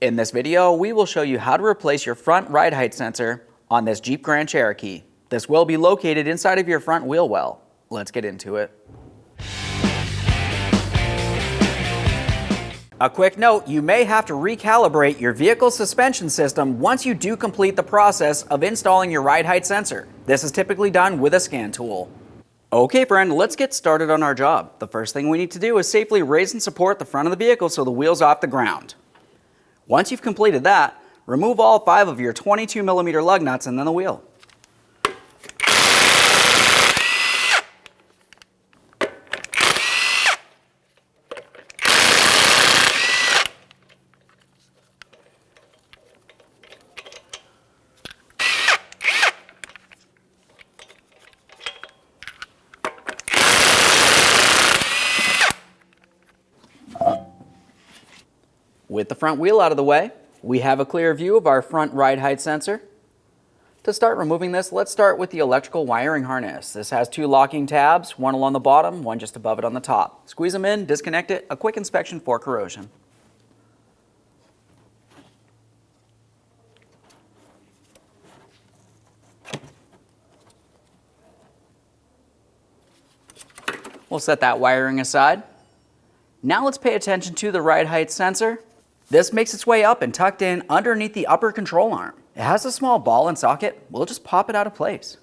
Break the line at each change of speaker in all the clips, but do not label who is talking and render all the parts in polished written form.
In this video, we will show you how to replace your front ride height sensor on this Jeep Grand Cherokee. This will be located inside of your front wheel well. Let's get into it. A quick note, you may have to recalibrate your vehicle's suspension system once you do complete the process of installing your ride height sensor. This is typically done with a scan tool. Okay friend, let's get started on our job. The first thing we need to do is safely raise and support the front of the vehicle so the wheel's off the ground. Once you've completed that, remove all 5 of your 22mm lug nuts and then the wheel. With the front wheel out of the way, we have a clear view of our front ride height sensor. To start removing this, let's start with the electrical wiring harness. This has 2 locking tabs, one along the bottom, one just above it on the top. Squeeze them in, disconnect it, a quick inspection for corrosion. We'll set that wiring aside. Now let's pay attention to the ride height sensor. This makes its way up and tucked in underneath the upper control arm. It has a small ball and socket. We'll just pop it out of place.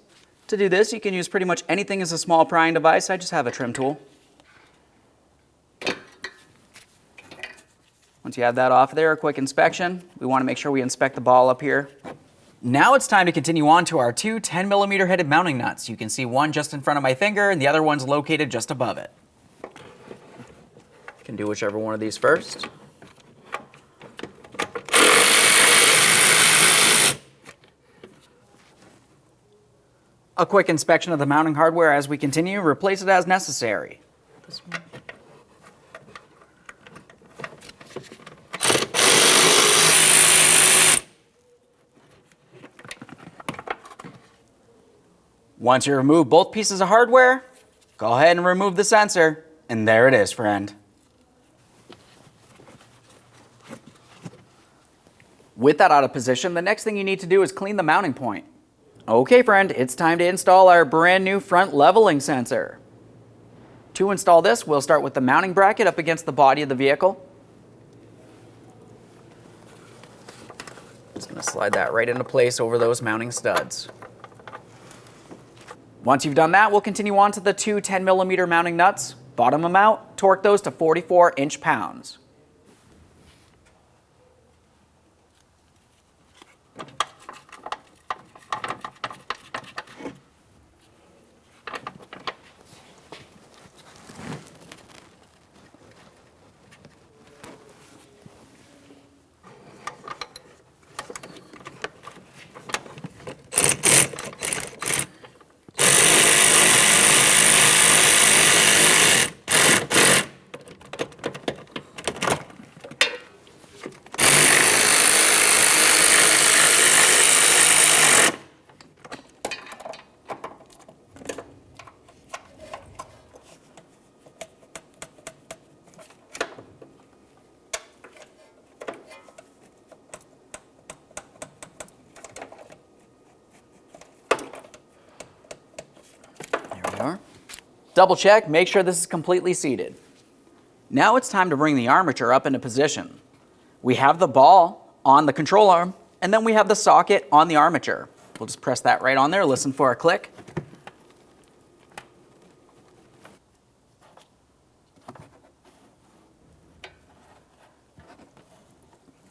To do this, you can use pretty much anything as a small prying device. I just have a trim tool. Once you have that off there, a quick inspection. We want to make sure we inspect the ball up here. Now it's time to continue on to our 2 10mm headed mounting nuts. You can see one just in front of my finger and the other one's located just above it. You can do whichever one of these first. A quick inspection of the mounting hardware as we continue. Replace it as necessary. This one. Once you remove both pieces of hardware, go ahead and remove the sensor. And there it is, friend. With that out of position, the next thing you need to do is clean the mounting point. Okay friend, it's time to install our brand new front leveling sensor. To install this, we'll start with the mounting bracket up against the body of the vehicle. Just going to slide that right into place over those mounting studs. Once you've done that, we'll continue on to the 2 10mm mounting nuts. Bottom them out, torque those to 44 inch-pounds. Double check, make sure this is completely seated. Now it's time to bring the armature up into position. We have the ball on the control arm, and then we have the socket on the armature. We'll just press that right on there, listen for a click.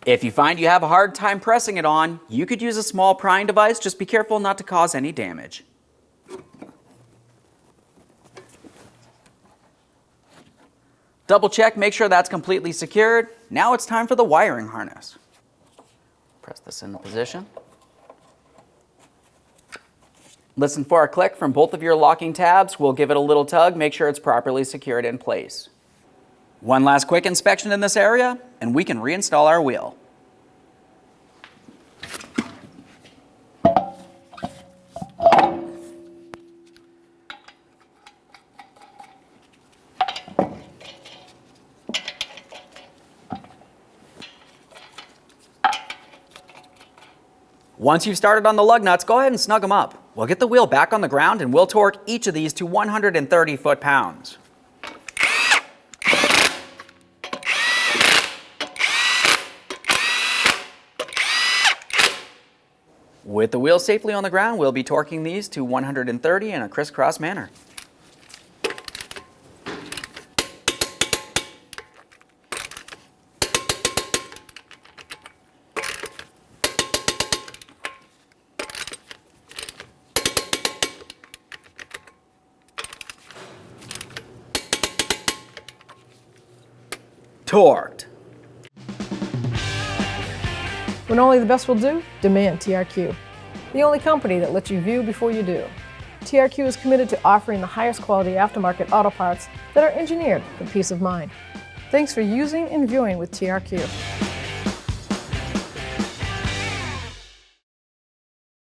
If you find you have a hard time pressing it on, you could use a small prying device. Just be careful not to cause any damage. Double check, make sure that's completely secured. Now it's time for the wiring harness. Press this into position. Listen for a click from both of your locking tabs. We'll give it a little tug, make sure it's properly secured in place. One last quick inspection in this area, and we can reinstall our wheel. Once you've started on the lug nuts, go ahead and snug them up. We'll get the wheel back on the ground and we'll torque each of these to 130 foot-pounds. With the wheels safely on the ground, we'll be torquing these to 130 in a crisscross manner. Torqued.
When only the best will do, demand TRQ. The only company that lets you view before you do. TRQ is committed to offering the highest quality aftermarket auto parts that are engineered for peace of mind. Thanks for using and viewing with TRQ.